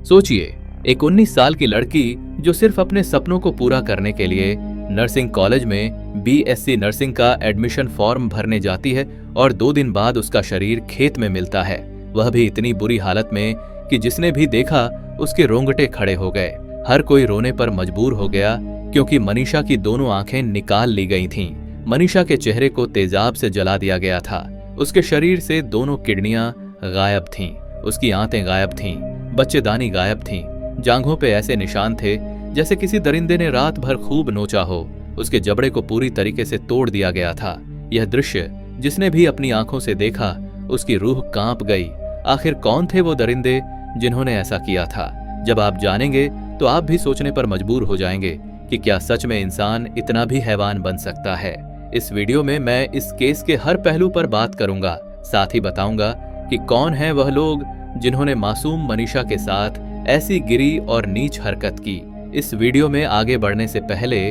सोचिए, एक 19 साल की लड़की जो सिर्फ अपने सपनों को पूरा करने के लिए नर्सिंग कॉलेज में बीएससी नर्सिंग का एडमिशन फॉर्म भरने जाती है और 2 दिन बाद उसका शरीर खेत में मिलता है, वह भी इतनी बुरी हालत में कि जिसने भी देखा उसके रोंगटे खड़े हो गए। हर कोई रोने पर मजबूर हो गया क्योंकि मनीषा की दोनों आंखें निकाल ली गई थीं। मनीषा के चेहरे को तेजाब से जला दिया गया था। उसके शरीर से दोनों किडनियां गायब थीं, उसकी आंतें गायब थीं, बच्चेदानी गायब थीं। जांघों पे ऐसे निशान थे जैसे किसी दरिंदे ने रात भर खूब नोचा हो। उसके जबड़े को पूरी तरीके से तोड़ दिया गया था। यह दृश्य जिसने भी अपनी आंखों से देखा उसकी रूह कांप गई। आखिर कौन थे वो दरिंदे जिन्होंने ऐसा किया था? जब आप जानेंगे तो आप भी सोचने पर मजबूर हो जाएंगे कि क्या सच में इंसान इतना भी हैवान बन सकता है। इस वीडियो में मैं इस केस के हर पहलू पर बात करूंगा, साथ ही बताऊंगा कि कौन है वह लोग जिन्होंने मासूम मनीषा के साथ ऐसी गिरी और नीच हरकत की। इस वीडियो में आगे बढ़ने से पहले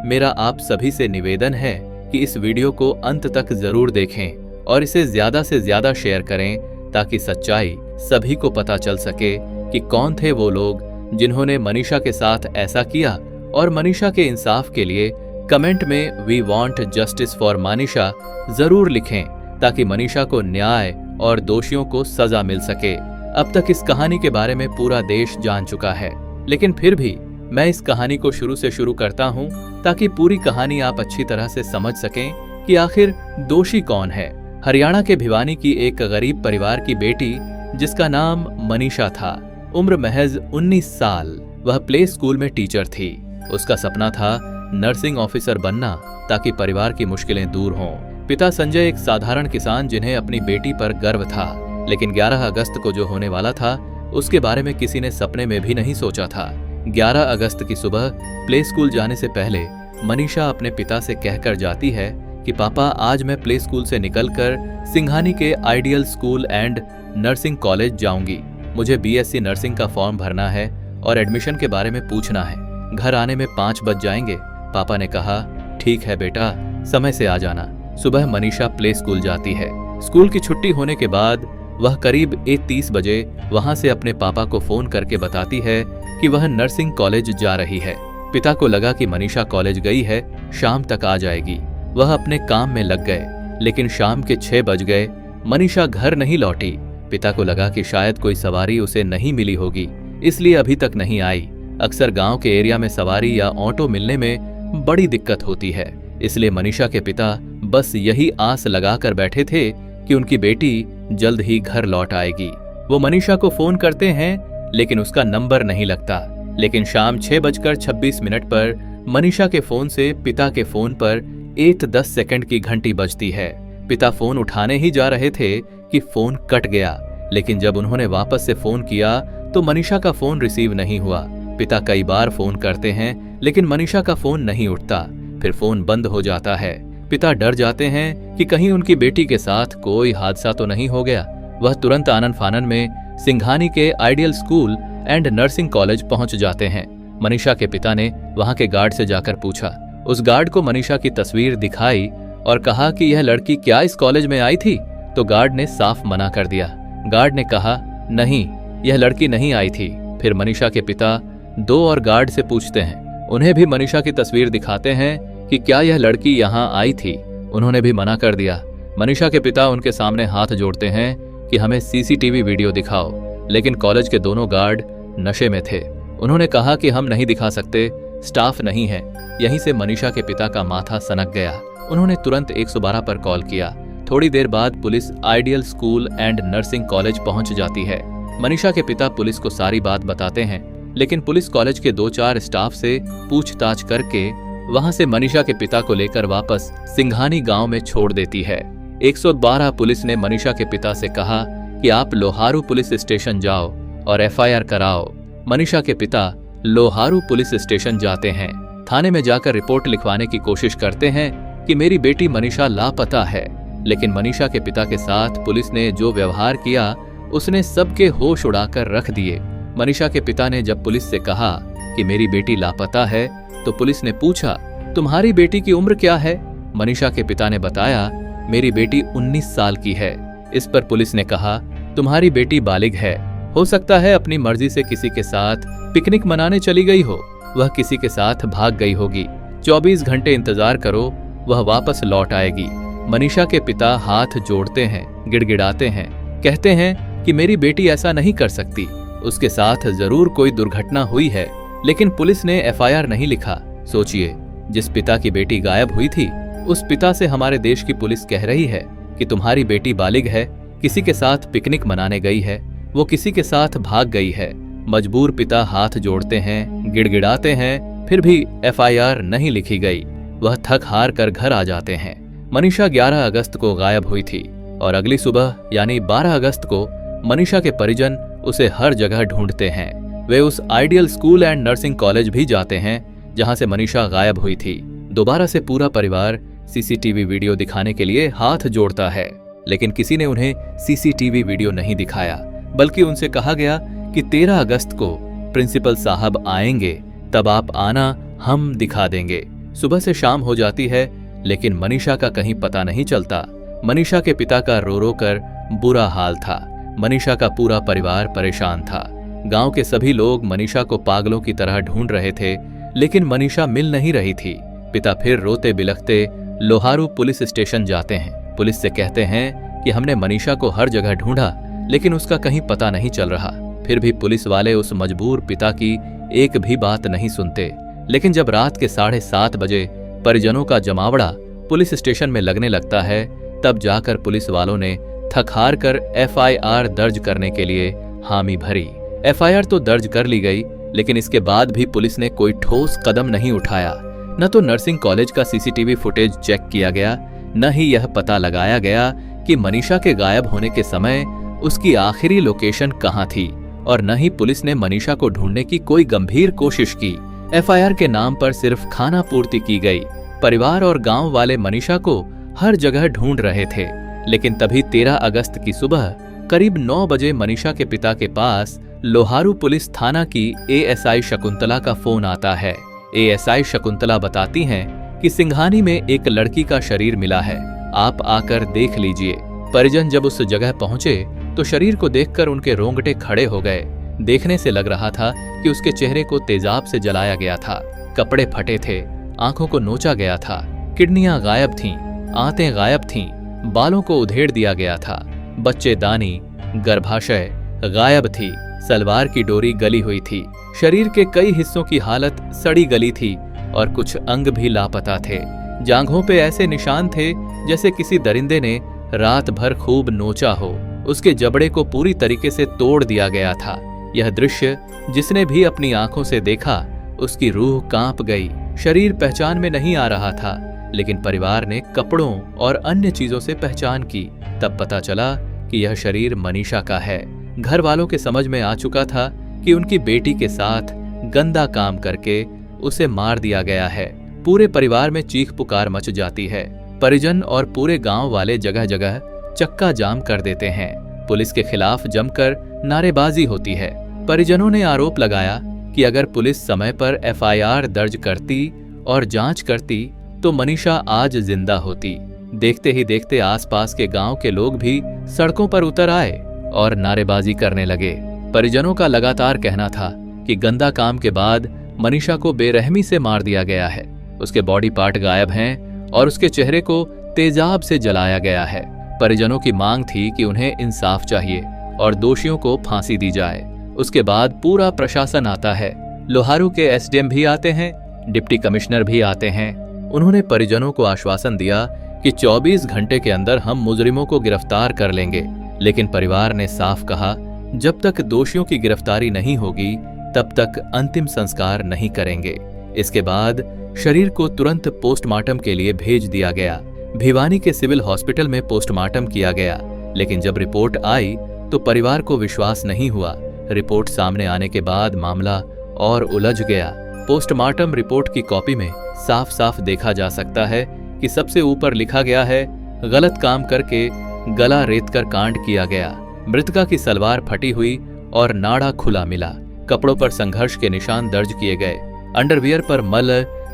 मेरा आप सभी से निवेदन है कि इस वीडियो को अंत तक जरूर देखें और इसे ज्यादा से ज्यादा शेयर करें ताकि सच्चाई सभी को पता चल सके कि कौन थे वो लोग जिन्होंने मनीषा के साथ ऐसा किया। और मनीषा के इंसाफ के लिए कमेंट में we want justice for Manisha जरूर लिखें ताकि मनीषा को न्याय और दोषियों को सजा मिल सके। अब तक इस कहानी के बारे में पूरा देश जान चुका है, लेकिन फिर भी मैं इस कहानी को शुरू से शुरू करता हूं ताकि पूरी कहानी आप अच्छी तरह से समझ सकें कि आखिर दोषी कौन है। हरियाणा के भिवानी की एक गरीब परिवार की बेटी जिसका नाम मनीषा था, उम्र महज 19 साल, वह प्ले स्कूल में टीचर थी। उसका सपना था नर्सिंग ऑफिसर बनना ताकि परिवार की मुश्किलें दूर हों। पिता संजय एक साधारण किसान जिन्हें अपनी बेटी पर गर्व था, लेकिन 11 अगस्त को जो होने वाला था उसके बारे में किसी ने सपने में भी नहीं सोचा था। 11 अगस्त की सुबह प्ले स्कूल जाने से पहले मनीषा अपने पिता से कहकर जाती है कि पापा, आज मैं प्ले स्कूल से निकलकर सिंघानी के ideal school and nursing college जाऊंगी। मुझे बीएससी नर्सिंग का फॉर्म भरना है और एडमिशन के बारे में पूछना है। घर आने में 5 बज जाएंगे। पापा ने कहा, ठीक है बेटा, समय से आ जाना। सुबह मनीषा प्ले स्कूल जाती है। स्कूल की छुट्टी होने के बाद वह करीब 1:30 बजे वहां से अपने पापा को फोन करके बताती है कि वह नर्सिंग कॉलेज जा रही है। पिता को लगा कि मनीषा कॉलेज गई है, शाम तक आ जाएगी। वह अपने काम में लग गए, लेकिन शाम के 6 बज गए, मनीषा घर नहीं लौटी। पिता को लगा कि शायद कोई सवारी उसे नहीं मिली होगी, इसलिए अभी तक नहीं आई। अक्सर गांव के एरिया में सवारी या ऑटो मिलने में बड़ी दिक्कत होती है, इसलिए मनीषा के पिता बस यही आस लगाकर बैठे थे कि उनकी बेटी जल्द ही घर लौट आएगी। वो मनीषा को फोन करते हैं लेकिन उसका नंबर नहीं लगता। लेकिन शाम 6:26 पर मनीषा के फोन से पिता के फोन पर 1:10 सेकंड की घंटी बजती है। पिता फोन उठाने ही जा रहे थे कि फोन कट गया, लेकिन जब उन्होंने वापस से फोन किया तो मनीषा का फोन रिसीव नहीं हुआ। पिता कई बार फोन करते हैं लेकिन मनीषा का फोन नहीं उठता, फिर फोन बंद हो जाता है। पिता डर जाते हैं कि कहीं उनकी बेटी के साथ कोई हादसा तो नहीं हो गया। वह तुरंत आनन फानन में सिंघानी के ideal school and nursing college पहुंच जाते हैं। मनीषा के पिता ने वहां के गार्ड से जाकर पूछा। उस गार्ड को मनीषा की तस्वीर दिखाई और कहा कि यह लड़की क्या इस कॉलेज में आई थी? तो गार्ड ने साफ मना कर दिया। गार्ड ने कहा, नहीं, यह लड़की नहीं आई थी। फिर मनीषा के पिता 2 और गार्ड से पूछते हैं। उन्हें भी मनीषा की तस्वीर दिखाते हैं कि क्या यह लड़की यहाँ आई थी? उन्होंने भी मना कर दिया। मनीषा के पिता उनके सामने हाथ जोड़ते हैं कि हमें सीसीटीवी वीडियो दिखाओ, लेकिन कॉलेज के दोनों गार्ड नशे में थे। उन्होंने कहा कि हम नहीं दिखा सकते, स्टाफ नहीं है। यहीं से मनीषा के पिता का माथा सनक गया। उन्होंने तुरंत 112 पर कॉल किया। थोड़ी देर बाद police ideal school and nursing college पहुंच जाती है। मनीषा के पिता पुलिस को सारी बात बताते हैं, लेकिन पुलिस कॉलेज के 2-4 स्टाफ से पूछताछ करके वहां से मनीषा के पिता को लेकर वापस सिंघानी गांव में छोड़ देती है। 112 पुलिस ने मनीषा के पिता से कहा कि आप लोहारू पुलिस स्टेशन जाओ और एफआईआर कराओ। मनीषा के पिता लोहारू पुलिस स्टेशन जाते हैं। थाने में जाकर रिपोर्ट लिखवाने की कोशिश करते हैं कि मेरी बेटी मनीषा लापता है, लेकिन मनीषा के पिता के साथ पुलिस ने जो व्यवहार किया उसने सबके होश उड़ाकर रख दिए। मनीषा के पिता ने जब पुलिस से कहा कि मेरी बेटी लापता है तो पुलिस ने पूछा, तुम्हारी बेटी की उम्र क्या है? मनीषा के पिता ने बताया, मेरी बेटी 19 साल की है। इस पर पुलिस ने कहा, तुम्हारी बेटी बालिग है हो सकता है अपनी मर्जी से किसी के साथ पिकनिक मनाने चली गई हो, वह किसी के साथ भाग गई होगी। 24 घंटे इंतजार करो, वह वापस लौट आएगी। मनीषा के पिता हाथ जोड़ते हैं, गिड़गिड़ाते हैं, कहते हैं कि मेरी बेटी ऐसा नहीं कर सकती, उसके साथ जरूर कोई दुर्घटना हुई है। लेकिन पुलिस ने एफआईआर नहीं लिखा। सोचिए, जिस पिता की बेटी गायब हुई थी, उस पिता से हमारे देश की पुलिस कह रही है कि तुम्हारी बेटी बालिग है, किसी के साथ पिकनिक मनाने गई है, वो किसी के साथ भाग गई है। मजबूर पिता हाथ जोड़ते हैं, गिड़गिड़ाते हैं, फिर भी एफआईआर नहीं लिखी गई। वह थक हार कर घर आ जाते हैं। मनीषा 11 अगस्त को गायब हुई थी और अगली सुबह यानी 12 अगस्त को मनीषा के परिजन उसे हर जगह ढूंढते हैं। वे उस ideal school and nursing college भी जाते हैं जहां से मनीषा गायब हुई थी। दोबारा से पूरा परिवार सीसीटीवी वीडियो दिखाने के लिए हाथ जोड़ता है, लेकिन किसी ने उन्हें सीसीटीवी वीडियो नहीं दिखाया, बल्कि उनसे कहा गया कि 13 अगस्त को प्रिंसिपल साहब आएंगे, तब आप आना, हम दिखा देंगे। सुबह से शाम हो जाती है, लेकिन मनीषा का कहीं पता नहीं चलता। मनीषा के पिता का रो रो कर बुरा हाल था। मनीषा का पूरा परिवार परेशान था। गांव के सभी लोग मनीषा को पागलों की तरह ढूंढ रहे थे, लेकिन मनीषा मिल नहीं रही थी। पिता फिर रोते बिलखते लोहारू पुलिस स्टेशन जाते हैं। पुलिस से कहते हैं कि हमने मनीषा को हर जगह ढूंढा, लेकिन उसका कहीं पता नहीं चल रहा। फिर भी पुलिस वाले उस मजबूर पिता की एक भी बात नहीं सुनते। लेकिन जब रात के 7:30 बजे परिजनों का जमावड़ा पुलिस स्टेशन में लगने लगता है, तब जाकर पुलिस वालों ने थक हार कर एफआईआर दर्ज करने के लिए हामी भरी। एफआईआर तो दर्ज कर ली गई, लेकिन इसके बाद भी पुलिस ने कोई ठोस कदम नहीं उठाया। न तो नर्सिंग कॉलेज का सीसीटीवी फुटेज चेक किया गया, न ही यह पता लगाया गया कि मनीषा के गायब होने के समय उसकी आखिरी लोकेशन कहां थी, और न ही पुलिस ने मनीषा को ढूंढने की कोई गंभीर कोशिश की। एफआईआर के नाम पर सिर्फ खाना पूर्ति की गई। परिवार और गांव वाले मनीषा को हर जगह ढूंढ रहे थे, लेकिन तभी 13 अगस्त की सुबह करीब 9 बजे मनीषा के पिता के पास लोहारू पुलिस थाना की एएसआई शकुंतला का फोन आता है। एएसआई शकुंतला बताती हैं कि सिंघानी में एक लड़की का शरीर मिला है, आप आकर देख लीजिए। परिजन जब उस जगह पहुंचे तो शरीर को देखकर उनके रोंगटे खड़े हो गए। देखने से लग रहा था कि उसके चेहरे को तेजाब से जलाया गया था, कपड़े फटे थे, आंखों को नोचा गया था, किडनियां गायब थीं, आंतें गायब थीं, बालों को उधेड़ दिया गया था, बच्चेदानी, गर्भाशय गायब थी, सलवार की डोरी गली हुई थी, शरीर के कई हिस्सों की हालत सड़ी गली थी और कुछ अंग भी लापता थे। जांघों पे ऐसे निशान थे जैसे किसी दरिंदे ने रात भर खूब नोचा हो। उसके जबड़े को पूरी तरीके से तोड़ दिया गया था। यह दृश्य जिसने भी अपनी आंखों से देखा, उसकी रूह कांप गई। शरीर पहचान में नहीं आ रहा था, लेकिन परिवार ने कपड़ों और अन्य चीजों से पहचान की। तब पता चला कि यह शरीर मनीषा का है। घर वालों के समझ में आ चुका था कि उनकी बेटी के साथ गंदा काम करके उसे मार दिया गया है। पूरे परिवार में चीख पुकार मच जाती है। परिजन और पूरे गांव वाले जगह जगह चक्का जाम कर देते हैं। पुलिस के खिलाफ जमकर नारेबाजी होती है। परिजनों ने आरोप लगाया कि अगर पुलिस समय पर एफआईआर दर्ज करती और जांच करती तो मनीषा आज जिंदा होती। देखते ही देखते आसपास के गांव के लोग भी सड़कों पर उतर आए और नारेबाजी करने लगे। परिजनों का लगातार कहना था कि गंदा काम के बाद मनीषा को बेरहमी से मार दिया गया है, उसके बॉडी पार्ट गायब हैं और उसके चेहरे को तेजाब से जलाया गया है। परिजनों की मांग थी कि उन्हें इंसाफ चाहिए और दोषियों को फांसी दी जाए। उसके बाद पूरा प्रशासन आता है। लोहारू के एसडीएम भी आते हैं, डिप्टी कमिश्नर भी आते हैं। उन्होंने परिजनों को आश्वासन दिया कि 24 घंटे के अंदर हम मुजरिमों को गिरफ्तार कर लेंगे, लेकिन परिवार ने साफ कहा जब तक दोषियों की गिरफ्तारी नहीं होगी तब तक अंतिम संस्कार नहीं करेंगे। इसके बाद शरीर को तुरंत पोस्टमार्टम के लिए भेज दिया गया। भिवानी के सिविल हॉस्पिटल में पोस्टमार्टम किया गया, लेकिन जब रिपोर्ट आई तो परिवार को विश्वास नहीं हुआ। रिपोर्ट सामने आने के बाद मामला और उलझ गया। पोस्टमार्टम रिपोर्ट की कॉपी में साफ साफ देखा जा सकता है कि सबसे ऊपर लिखा गया है, गलत काम करके गला रेतकर कांड किया गया। मृतका की सलवार फटी हुई और नाड़ा खुला मिला। कपड़ों पर संघर्ष के निशान दर्ज किए गए। अंडरवियर पर मल,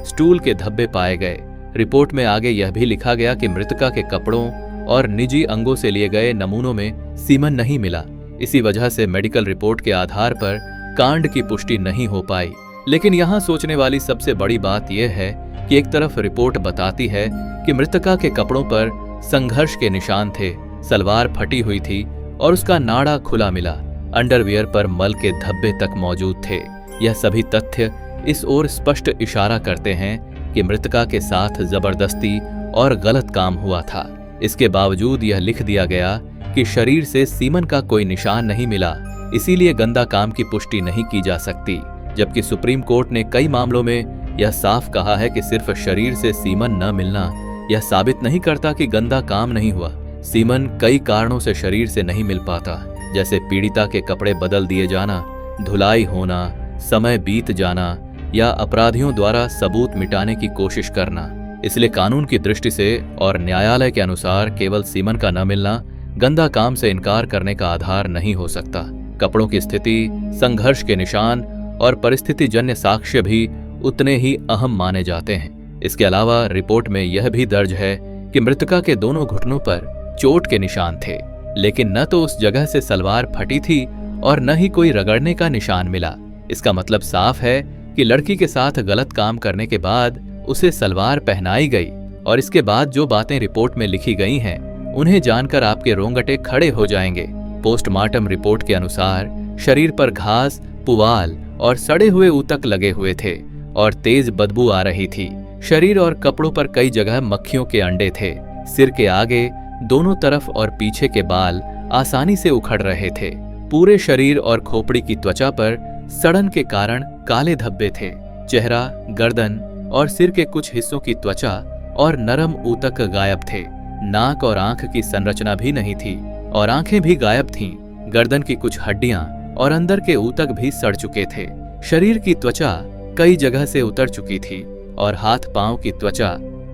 स्टूल के धब्बे पाए गए। रिपोर्ट में आगे यह भी लिखा गया कि मृतका के कपड़ों और निजी अंगों से लिए गए नमूनों में सीमन नहीं मिला। इसी वजह से मेडिकल रिपोर्ट के आधार पर कांड की पुष्टि नहीं हो पाई। लेकिन यहाँ सोचने वाली सबसे बड़ी बात यह है कि एक तरफ रिपोर्ट बताती है कि मृतका के कपड़ों पर संघर्ष के निशान थे, सलवार फटी हुई थी और उसका नाड़ा खुला मिला, अंडरवियर पर मल के धब्बे तक मौजूद थे। यह सभी तथ्य इस ओर स्पष्ट इशारा करते हैं कि मृतका के साथ जबरदस्ती और गलत काम हुआ था। इसके बावजूद यह लिख दिया गया कि शरीर से सीमन का कोई निशान नहीं मिला, इसीलिए गंदा काम की पुष्टि नहीं की जा सकती। जबकि सुप्रीम कोर्ट ने कई मामलों में यह साफ कहा है कि सिर्फ शरीर से सीमन न मिलना यह साबित नहीं करता कि गंदा काम नहीं हुआ। सीमन कई कारणों से शरीर से नहीं मिल पाता, जैसे पीड़िता के कपड़े बदल दिए जाना, धुलाई होना, समय बीत जाना या अपराधियों द्वारा सबूत मिटाने की कोशिश करना। इसलिए कानून की दृष्टि से और न्यायालय के अनुसार केवल सीमन का न मिलना गंदा काम से इनकार करने का आधार नहीं हो सकता। कपड़ों की स्थिति, संघर्ष के निशान और परिस्थितिजन्य साक्ष्य भी उतने ही अहम माने जाते हैं। इसके अलावा रिपोर्ट में यह भी दर्ज है कि मृतका के दोनों घुटनों पर चोट के निशान थे, लेकिन न तो उस जगह से सलवार फटी थी और न ही कोई रगड़ने का निशान मिला। इसका मतलब साफ है कि लड़की के साथ गलत काम करने के बाद उसे सलवार पहनाई गई। और इसके बाद जो बातें रिपोर्ट में लिखी गई हैं, उन्हें जानकर आपके रोंगटे खड़े हो जाएंगे। पोस्टमार्टम रिपोर्ट के अनुसार शरीर पर घास, पुआल और सड़े हुए ऊतक लगे हुए थे और तेज बदबू आ रही थी। शरीर और कपड़ों पर कई जगह मक्खियों के अंडे थे। सिर के आगे, दोनों तरफ और पीछे के बाल आसानी से उखड़ रहे थे। पूरे शरीर और खोपड़ी की त्वचा पर सड़न के कारण काले धब्बे थे। चेहरा, गर्दन और सिर के कुछ हिस्सों की त्वचा और नरम ऊतक गायब थे। नाक और आंख की संरचना भी नहीं थी और आंखें भी गायब थीं। गर्दन की कुछ हड्डियां और अंदर के ऊतक भी सड़ चुके थे। शरीर की त्वचा कई जगह से उतर चुकी थी और हाथ पांव की त्वचा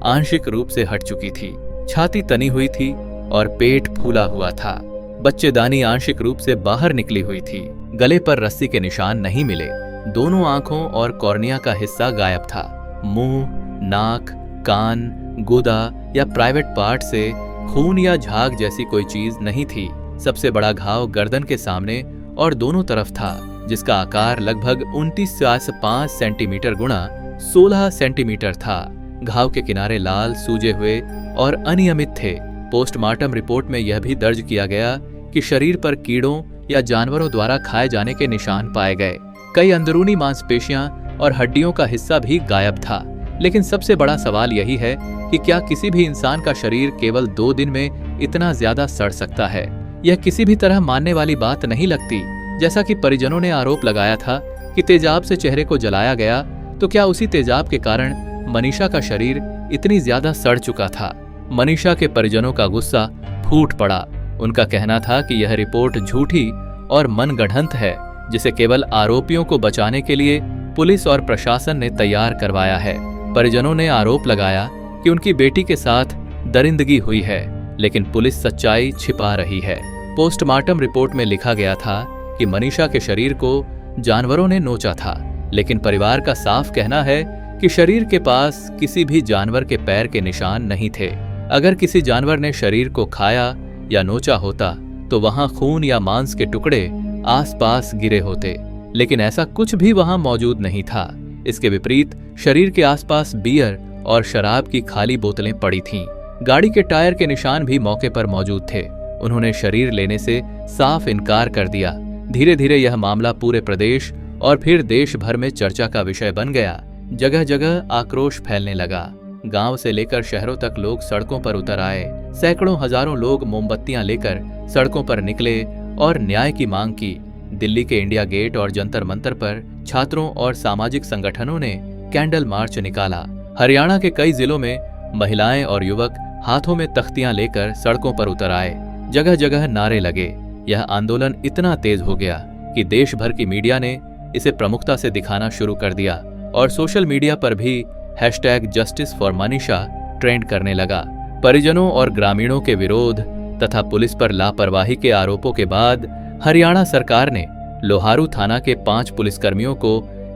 आंशिक रूप से हट चुकी थी। छाती तनी हुई थी और पेट फूला हुआ था। बच्चेदानी आंशिक रूप से बाहर निकली हुई थी। गले पर रस्सी के निशान नहीं मिले। दोनों आंखों और कॉर्निया का हिस्सा गायब था। मुंह, नाक, कान, गुदा या प्राइवेट पार्ट से खून या झाग जैसी कोई चीज नहीं थी। सबसे बड़ा घाव गर्दन के सामने और दोनों तरफ था, जिसका आकार लगभग 29.5 सेंटीमीटर गुणा 16 सेंटीमीटर था। घाव के किनारे लाल, सूजे हुए और अनियमित थे। पोस्टमार्टम रिपोर्ट में यह भी दर्ज किया गया कि शरीर पर कीड़ों या जानवरों द्वारा खाए जाने के निशान पाए गए। कई अंदरूनी मांसपेशियां और हड्डियों का हिस्सा भी गायब था। लेकिन सबसे बड़ा सवाल यही है कि क्या किसी भी इंसान का शरीर केवल 2 दिन में इतना ज्यादा सड़ सकता है? यह किसी भी तरह मानने वाली बात नहीं लगती। जैसा कि परिजनों ने आरोप लगाया था कि तेजाब से चेहरे को जलाया गया, तो क्या उसी तेजाब के कारण मनीषा का शरीर इतनी ज्यादा सड़ चुका था? मनीषा के परिजनों का गुस्सा फूट पड़ा। उनका कहना था कि यह रिपोर्ट झूठी और मनगढ़ंत है, जिसे केवल आरोपियों को बचाने के लिए पुलिस और प्रशासन ने तैयार करवाया है। परिजनों ने आरोप लगाया कि उनकी बेटी के साथ दरिंदगी हुई है, लेकिन पुलिस सच्चाई छिपा रही है। पोस्टमार्टम रिपोर्ट में लिखा गया था कि मनीषा के शरीर को जानवरों ने नोचा था, लेकिन परिवार का साफ कहना है कि शरीर के पास किसी भी जानवर के पैर के निशान नहीं थे। अगर किसी जानवर ने शरीर को खाया या नोचा होता तो वहां खून या मांस के टुकड़े आसपास गिरे होते, लेकिन ऐसा कुछ भी वहां मौजूद नहीं था। इसके विपरीत शरीर के आसपास बियर और शराब की खाली बोतलें पड़ी थीं। गाड़ी के टायर के निशान भी मौके पर मौजूद थे। उन्होंने शरीर लेने से साफ इनकार कर दिया। धीरे धीरे यह मामला पूरे प्रदेश और फिर देश भर में चर्चा का विषय बन गया। जगह जगह आक्रोश फैलने लगा। गांव से लेकर शहरों तक लोग सड़कों पर उतर आए। सैकड़ों हजारों लोग मोमबत्तियां लेकर सड़कों पर निकले और न्याय की मांग की। दिल्ली के इंडिया गेट और जंतर मंतर पर छात्रों और सामाजिक संगठनों ने कैंडल मार्च निकाला। हरियाणा के कई जिलों में महिलाएं और युवक हाथों में तख्तियां लेकर सड़कों पर उतर आए। जगह जगह नारे लगे। यह आंदोलन इतना तेज हो गया कि देश भर की मीडिया ने इसे प्रमुखता से दिखाना शुरू कर दिया और सोशल मीडिया पर भी #Justice for Manisha ट्रेंड करने लगा। परिजनों और ग्रामीणों के विरोध तथा पुलिस पर लापरवाही के आरोपों के बाद हरियाणा सरकार ने लोहारू थाना के 5 पुलिसकर्मियों को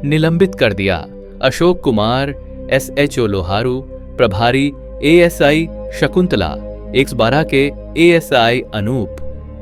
निलंबित कर दिया। अशोक कुमार, SHO लोहारू, प्रभारी ASI शकुंतला, 112 के ASI अनूप,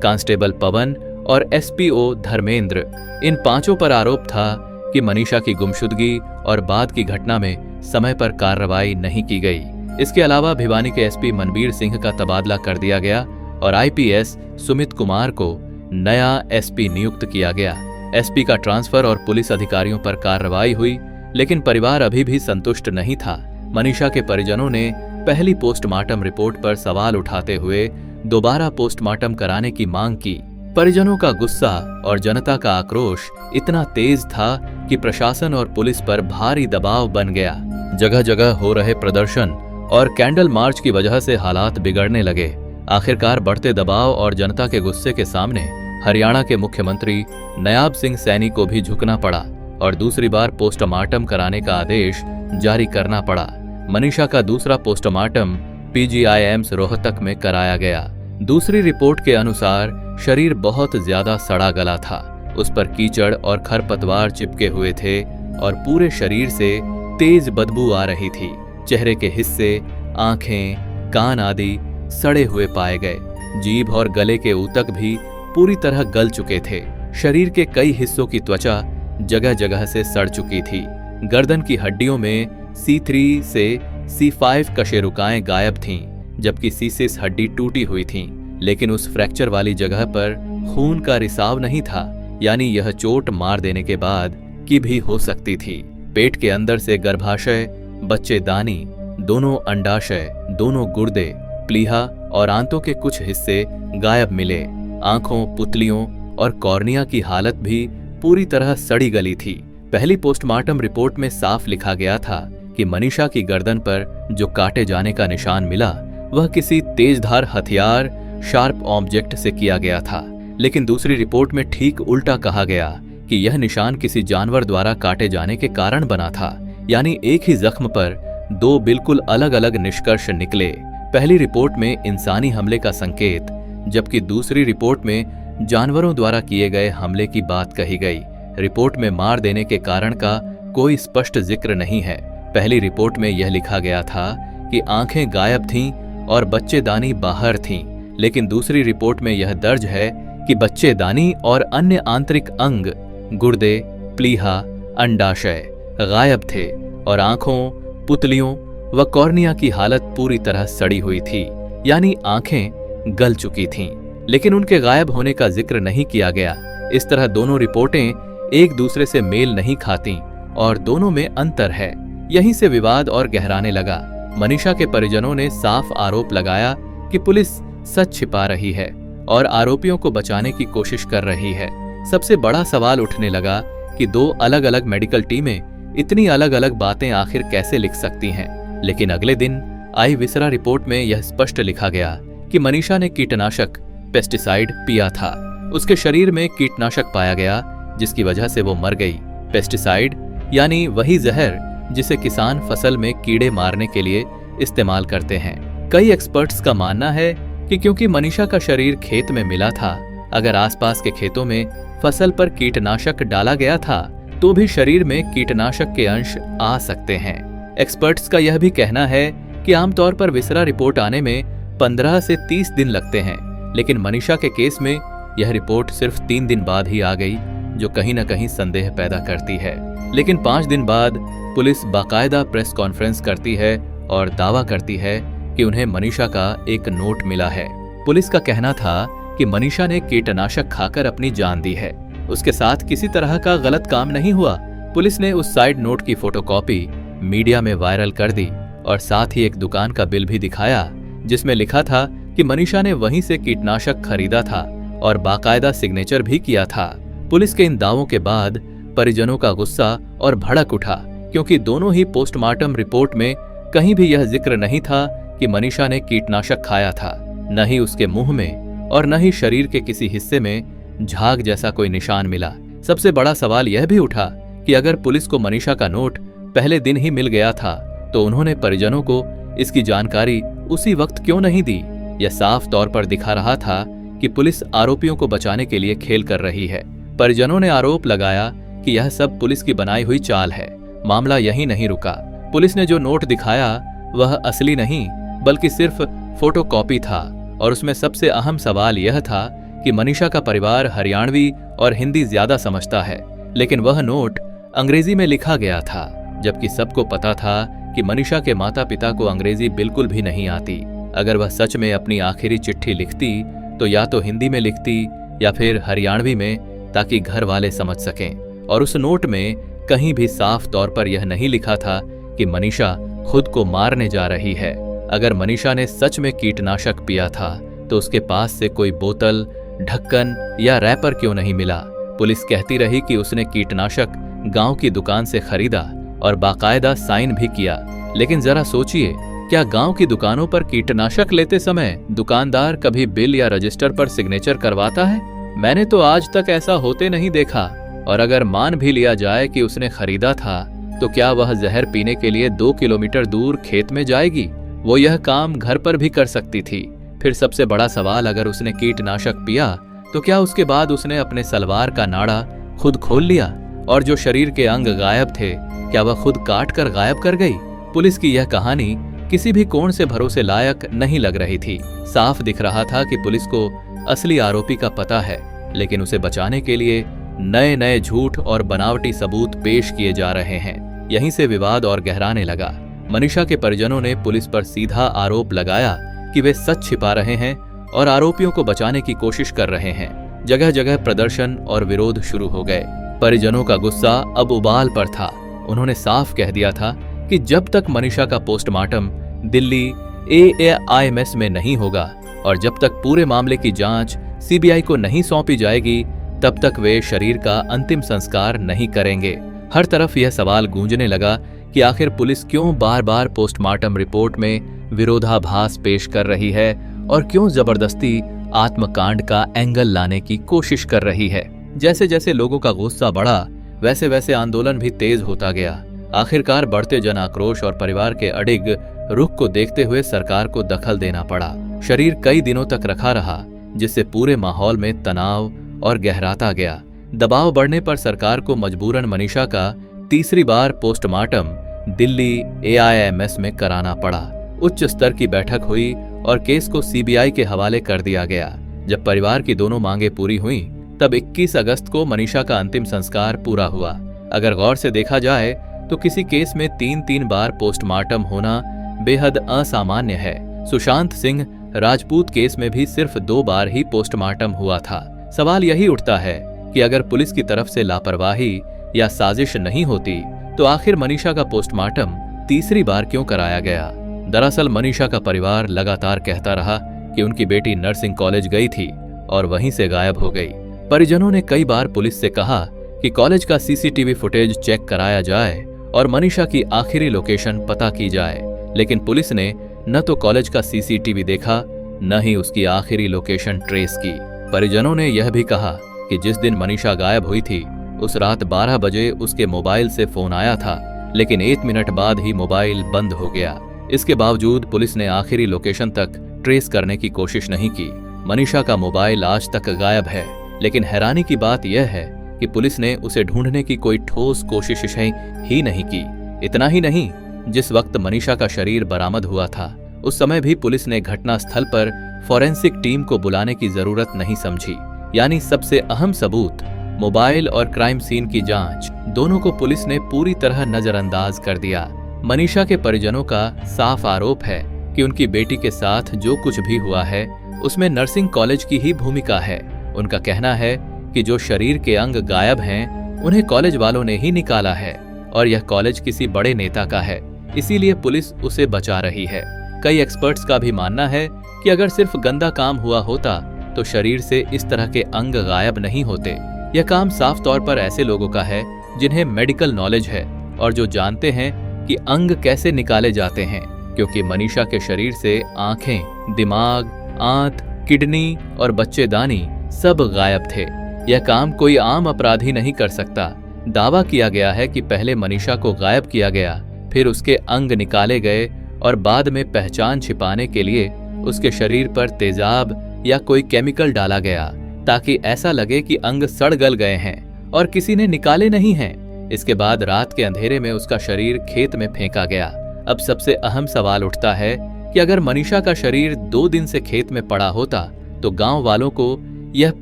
कांस्टेबल पवन और एसपीओ धर्मेंद्र, इन पांचों पर आरोप था कि मनीषा की गुमशुदगी और बाद की घटना में समय पर कार्रवाई नहीं की गई। इसके अलावा भिवानी के एसपी मनबीर सिंह का तबादला कर दिया गया और आईपीएस सुमित कुमार को नया एसपी नियुक्त किया गया। एसपी का ट्रांसफर और पुलिस अधिकारियों पर कार्रवाई हुई, लेकिन परिवार अभी भी संतुष्ट नहीं था। मनीषा के परिजनों ने पहली पोस्टमार्टम रिपोर्ट पर सवाल उठाते हुए दोबारा पोस्टमार्टम कराने की मांग की। परिजनों का गुस्सा और जनता का आक्रोश इतना तेज था कि प्रशासन और पुलिस पर भारी दबाव बन गया। जगह जगह हो रहे प्रदर्शन और कैंडल मार्च की वजह से हालात बिगड़ने लगे। आखिरकार बढ़ते दबाव और जनता के गुस्से के सामने हरियाणा के मुख्यमंत्री नयाब सिंह सैनी को भी झुकना पड़ा और दूसरी बार पोस्टमार्टम कराने का आदेश जारी करना पड़ा। मनीषा का दूसरा पोस्टमार्टम पीजीआईएम्स रोहतक में कराया गया। दूसरी रिपोर्ट के अनुसार शरीर बहुत ज्यादा सड़ा गला था। उस पर कीचड़ और खरपतवार चिपके हुए थे और पूरे शरीर से तेज बदबू आ रही थी। चेहरे के हिस्से, आंखें, कान आदि सड़े हुए पाए गए। जीभ और गले के ऊतक भी पूरी तरह गल चुके थे। शरीर के कई हिस्सों की त्वचा जगह जगह से सड़ चुकी थी। गर्दन की हड्डियों में C3 से C5 कशेरुकाएं गायब थीं, जबकि C6 हड्डी टूटी हुई थी। लेकिन उस फ्रैक्चर वाली जगह पर खून का रिसाव नहीं था, यानी यह चोट मार देने के बाद की भी हो सकती थी। पेट के अंदर से गर्भाशय, बच्चेदानी, दोनों अंडाशय, दोनों गुर्दे, प्लीहा और आंतों के कुछ हिस्से गायब मिले। आंखों, पुतलियों और कॉर्निया की हालत भी पूरी तरह सड़ी गली थी। पहली पोस्टमार्टम रिपोर्ट में साफ लिखा गया था कि मनीषा की गर्दन पर जो काटे जाने का निशान मिला वह किसी तेजधार हथियार, शार्प ऑब्जेक्ट से किया गया था। लेकिन दूसरी रिपोर्ट में ठीक उल्टा कहा गया कि यह निशान किसी जानवर द्वारा काटे जाने के कारण बना था। यानी एक ही जख्म पर दो बिल्कुल अलग अलग निष्कर्ष निकले। पहली रिपोर्ट में इंसानी हमले का संकेत, जबकि दूसरी रिपोर्ट में जानवरों द्वारा किए गए हमले की बात कही गई। रिपोर्ट में मार देने के कारण का कोई स्पष्ट जिक्र नहीं है। पहली रिपोर्ट में यह लिखा गया था कि आंखें गायब थीं और बच्चेदानी बाहर थीं, लेकिन दूसरी रिपोर्ट में यह दर्ज है कि बच्चेदानी और अन्य आंतरिक अंग, गुर्दे, प्लीहा, अंडाशय गायब थे और आंखों, पुतलियों व कॉर्निया की हालत पूरी तरह सड़ी हुई थी, यानी आंखें गल चुकी थीं, लेकिन उनके गायब होने का जिक्र नहीं किया गया। इस तरह दोनों रिपोर्टें एक दूसरे से मेल नहीं खाती और दोनों में अंतर है। यहीं से विवाद और गहराने लगा। मनीषा के परिजनों ने साफ आरोप लगाया कि पुलिस सच छिपा रही है और आरोपियों को बचाने की कोशिश कर रही है। सबसे बड़ा सवाल उठने लगा कि दो अलग अलग मेडिकल टीमें इतनी अलग अलग बातें आखिर कैसे लिख सकती हैं। लेकिन अगले दिन आई विसरा रिपोर्ट में यह स्पष्ट लिखा गया कि मनीषा ने कीटनाशक पेस्टिसाइड पिया था। उसके शरीर में कीटनाशक पाया गया जिसकी वजह से वो मर गई। पेस्टिसाइड यानी वही जहर जिसे किसान फसल में कीड़े मारने के लिए इस्तेमाल करते हैं। कई एक्सपर्ट्स का मानना है कि क्योंकि मनीषा का शरीर खेत में मिला था, अगर आसपास के खेतों में फसल पर कीटनाशक डाला गया था तो भी शरीर में कीटनाशक के अंश आ सकते हैं। एक्सपर्ट्स का यह भी कहना है कि आमतौर पर विसरा रिपोर्ट आने में 15 से 30 दिन लगते हैं, लेकिन मनीषा के केस में यह रिपोर्ट सिर्फ 3 दिन बाद ही आ गई, जो कहीं न कहीं संदेह पैदा करती है। लेकिन 5 दिन बाद पुलिस बाकायदा प्रेस कॉन्फ्रेंस करती है और दावा करती है कि उन्हें मनीषा का एक नोट मिला है। पुलिस का कहना था कि मनीषा ने कीटनाशक खाकर अपनी जान दी है। उसके साथ किसी तरह का गलत काम नहीं हुआ। पुलिस ने उस साइड नोट की फोटोकॉपी मीडिया में वायरल कर दी और साथ ही एक दुकान का बिल भी दिखाया जिसमें लिखा था कि मनीषा ने वहीं से कीटनाशक खरीदा था और बाकायदा सिग्नेचर भी किया था। पुलिस के इन दावों के बाद परिजनों का गुस्सा और भड़क उठा, क्योंकि दोनों ही पोस्टमार्टम रिपोर्ट में कहीं भी यह जिक्र नहीं था कि मनीषा ने कीटनाशक खाया था। न ही उसके मुंह में और न ही शरीर के किसी हिस्से में झाग जैसा कोई निशान मिला। सबसे बड़ा सवाल यह भी उठा कि अगर पुलिस को मनीषा का नोट पहले दिन ही मिल गया था तो उन्होंने परिजनों को इसकी जानकारी उसी वक्त क्यों नहीं दी। यह साफ तौर पर दिखा रहा था कि पुलिस आरोपियों को बचाने के लिए खेल कर रही है। परिजनों ने आरोप लगाया कि यह सब पुलिस की बनाई हुई चाल है। मामला यहीं नहीं रुका। पुलिस ने जो नोट दिखाया वह असली नहीं बल्कि सिर्फ फोटोकॉपी था और उसमें सबसे अहम सवाल यह था कि मनीषा का परिवार हरियाणवी और हिंदी ज्यादा समझता है, लेकिन वह नोट अंग्रेजी में लिखा गया था, जबकि सबको पता था कि मनीषा के माता पिता को अंग्रेजी बिल्कुल भी नहीं आती। अगर वह सच में अपनी आखिरी चिट्ठी लिखती तो या तो हिंदी में लिखती या फिर हरियाणवी में, ताकि घर वाले समझ सकें। और उस नोट में कहीं भी साफ तौर पर यह नहीं लिखा था कि मनीषा खुद को मारने जा रही है। अगर मनीषा ने सच में कीटनाशक पिया था तो उसके पास से कोई बोतल, ढक्कन या रैपर क्यों नहीं मिला? पुलिस कहती रही कि उसने कीटनाशक गांव की दुकान से खरीदा और बाकायदा साइन भी किया, लेकिन जरा सोचिए, क्या गांव की दुकानों पर कीटनाशक लेते समय दुकानदार कभी बिल या रजिस्टर पर सिग्नेचर करवाता है? मैंने तो आज तक ऐसा होते नहीं देखा। और अगर मान भी लिया जाए कि उसने खरीदा था, तो क्या वह जहर पीने के लिए 2 किलोमीटर दूर खेत में जाएगी? वो यह काम घर पर भी कर सकती थी। फिर सबसे बड़ा सवाल, अगर उसने कीटनाशक पिया तो क्या उसके बाद उसने अपने सलवार का नाड़ा खुद खोल लिया? और जो शरीर के अंग गायब थे, क्या वह खुद काट कर गायब कर गई? पुलिस की यह कहानी किसी भी कोण से भरोसे लायक नहीं लग रही थी। साफ दिख रहा था कि पुलिस को असली आरोपी का पता है, लेकिन उसे बचाने के लिए नए नए झूठ और बनावटी सबूत पेश किए जा रहे हैं। यहीं से विवाद और गहराने लगा। मनीषा के परिजनों ने पुलिस पर सीधा आरोप लगाया कि वे सच छिपा रहे हैं और आरोपियों को बचाने की कोशिश कर रहे हैं। जगह जगह प्रदर्शन और विरोध शुरू हो गए। परिजनों का गुस्सा अब उबाल पर था। उन्होंने साफ कह दिया था कि जब तक मनीषा का पोस्टमार्टम दिल्ली AAIMS में नहीं होगा और जब तक पूरे मामले की जांच CBI को नहीं सौंपी जाएगी, तब तक वे शरीर का अंतिम संस्कार नहीं करेंगे। हर तरफ यह सवाल गूंजने लगा कि आखिर पुलिस क्यों बार बार पोस्टमार्टम रिपोर्ट में विरोधाभास पेश कर रही है और क्यों जबरदस्ती आत्मकांड का एंगल लाने की कोशिश कर रही है। जैसे जैसे लोगों का गुस्सा बढ़ा, वैसे वैसे आंदोलन भी तेज होता गया। आखिरकार बढ़ते जन आक्रोश और परिवार के अडिग रुख को देखते हुए सरकार को दखल देना पड़ा। शरीर कई दिनों तक रखा रहा, जिससे पूरे माहौल में तनाव और गहराता गया। दबाव बढ़ने पर सरकार को मजबूरन मनीषा का तीसरी बार पोस्टमार्टम दिल्ली AIMS में कराना पड़ा। उच्च स्तर की बैठक हुई और केस को CBI के हवाले कर दिया गया। जब परिवार की दोनों मांगे पूरी हुई, तब 21 अगस्त को मनीषा का अंतिम संस्कार पूरा हुआ। अगर गौर से देखा जाए तो किसी केस में 3-3 बार पोस्टमार्टम होना बेहद असामान्य है। सुशांत सिंह राजपूत केस में भी सिर्फ 2 बार ही पोस्टमार्टम हुआ था। सवाल यही उठता है कि अगर पुलिस की तरफ से लापरवाही या साजिश नहीं होती, तो आखिर मनीषा का पोस्टमार्टम तीसरी बार क्यों कराया गया? दरअसल मनीषा का परिवार लगातार कहता रहा कि उनकी बेटी नर्सिंग कॉलेज गई थी और वहीं से गायब हो गई। परिजनों ने कई बार पुलिस से कहा कि कॉलेज का CCTV फुटेज चेक कराया जाए और मनीषा की आखिरी लोकेशन पता की जाए, लेकिन पुलिस ने न तो कॉलेज का CCTV देखा, न ही उसकी आखिरी लोकेशन ट्रेस की। परिजनों ने यह भी कहा कि जिस दिन मनीषा गायब हुई थी, उस रात 12 बजे उसके मोबाइल से फोन आया था, लेकिन 1 मिनट बाद ही मोबाइल बंद हो गया। इसके बावजूद पुलिस ने आखिरी लोकेशन तक ट्रेस करने की कोशिश नहीं की। मनीषा का मोबाइल आज तक गायब है, लेकिन हैरानी की बात यह है कि पुलिस ने उसे ढूंढने की कोई ठोस कोशिश ही नहीं की। इतना ही नहीं, जिस वक्त मनीषा का शरीर बरामद हुआ था, उस समय भी पुलिस ने घटना स्थल पर फॉरेंसिक टीम को बुलाने की जरूरत नहीं समझी। यानी सबसे अहम सबूत, मोबाइल और क्राइम सीन की जांच, दोनों को पुलिस ने पूरी तरह नजरअंदाज कर दिया। मनीषा के परिजनों का साफ आरोप है कि उनकी बेटी के साथ जो कुछ भी हुआ है, उसमें नर्सिंग कॉलेज की ही भूमिका है। उनका कहना है कि जो शरीर के अंग गायब हैं, उन्हें कॉलेज वालों ने ही निकाला है और यह कॉलेज किसी बड़े नेता का है, इसीलिए पुलिस उसे बचा रही है। कई एक्सपर्ट्स का भी मानना है कि अगर सिर्फ गंदा काम हुआ होता तो शरीर से इस तरह के अंग गायब नहीं होते। यह काम साफ तौर पर ऐसे लोगों का है जिन्हें मेडिकल नॉलेज है और जो जानते हैं कि अंग कैसे निकाले जाते हैं, क्योंकि मनीषा के शरीर से आंखें, दिमाग, आंत, किडनी और बच्चेदानी सब गायब थे। यह काम कोई आम अपराधी नहीं कर सकता। दावा किया गया है कि पहले मनीषा को गायब किया गया, फिर उसके अंग निकाले गए और बाद में पहचान छिपाने के लिए उसके शरीर पर तेजाब या कोई केमिकल डाला गया, ताकि ऐसा लगे कि अंग सड़ गल गए हैं और किसी ने निकाले नहीं हैं। इसके बाद रात के अंधेरे में उसका शरीर खेत में फेंका गया। अब सबसे अहम सवाल उठता है कि अगर मनीषा का शरीर 2 दिन से खेत में पड़ा होता, तो गांव वालों को यह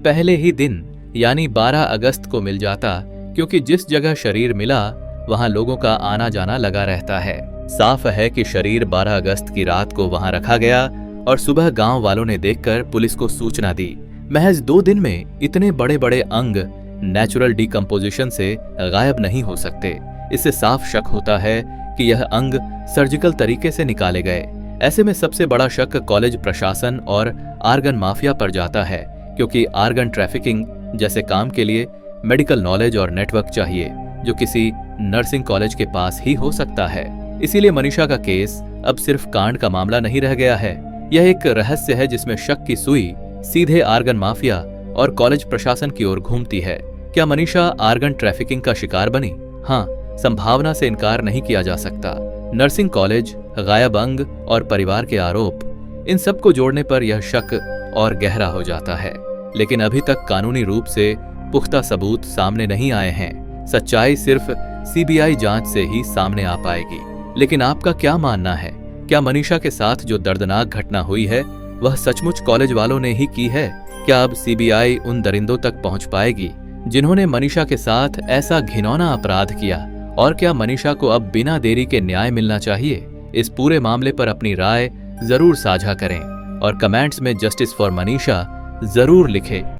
पहले ही दिन यानी 12 अगस्त को मिल जाता, क्योंकि जिस जगह शरीर मिला वहां लोगों का आना जाना लगा रहता है। साफ है कि शरीर 12 अगस्त की रात को वहां रखा गया और सुबह गांव वालों ने देखकर पुलिस को सूचना दी। महज 2 दिन में इतने बड़े बड़े अंग नेचुरल डिकम्पोजिशन से गायब नहीं हो सकते। इससे साफ शक होता है कि यह अंग सर्जिकल तरीके से निकाले गए। ऐसे में सबसे बड़ा शक कॉलेज प्रशासन और आर्गन माफिया पर जाता है, क्योंकि आर्गन ट्रैफिकिंग जैसे काम के लिए मेडिकल नॉलेज और नेटवर्क चाहिए, जो किसी नर्सिंग कॉलेज के पास ही हो सकता है। इसीलिए मनीषा का केस अब सिर्फ कांड का मामला नहीं रह गया है, यह एक रहस्य है जिसमें शक की सुई सीधे आर्गन माफिया और कॉलेज प्रशासन की ओर घूमती है। क्या मनीषा आर्गन ट्रैफिकिंग का शिकार बनी? हाँ, संभावना से इनकार नहीं किया जा सकता। नर्सिंग कॉलेज, गायब अंग और परिवार के आरोप, इन सब को जोड़ने पर यह शक और गहरा हो जाता है। लेकिन अभी तक कानूनी रूप से पुख्ता सबूत सामने नहीं आए हैं। सच्चाई सिर्फ सीबीआई जांच से ही सामने आ पाएगी। लेकिन आपका क्या मानना है? क्या मनीषा के साथ जो दर्दनाक घटना हुई है वह सचमुच कॉलेज वालों ने ही की है? क्या अब सीबीआई उन दरिंदों तक पहुंच पाएगी जिन्होंने मनीषा के साथ ऐसा घिनौना अपराध किया? और क्या मनीषा को अब बिना देरी के न्याय मिलना चाहिए? इस पूरे मामले पर अपनी राय जरूर साझा करें और कमेंट्स में जस्टिस फॉर मनीषा जरूर लिखें।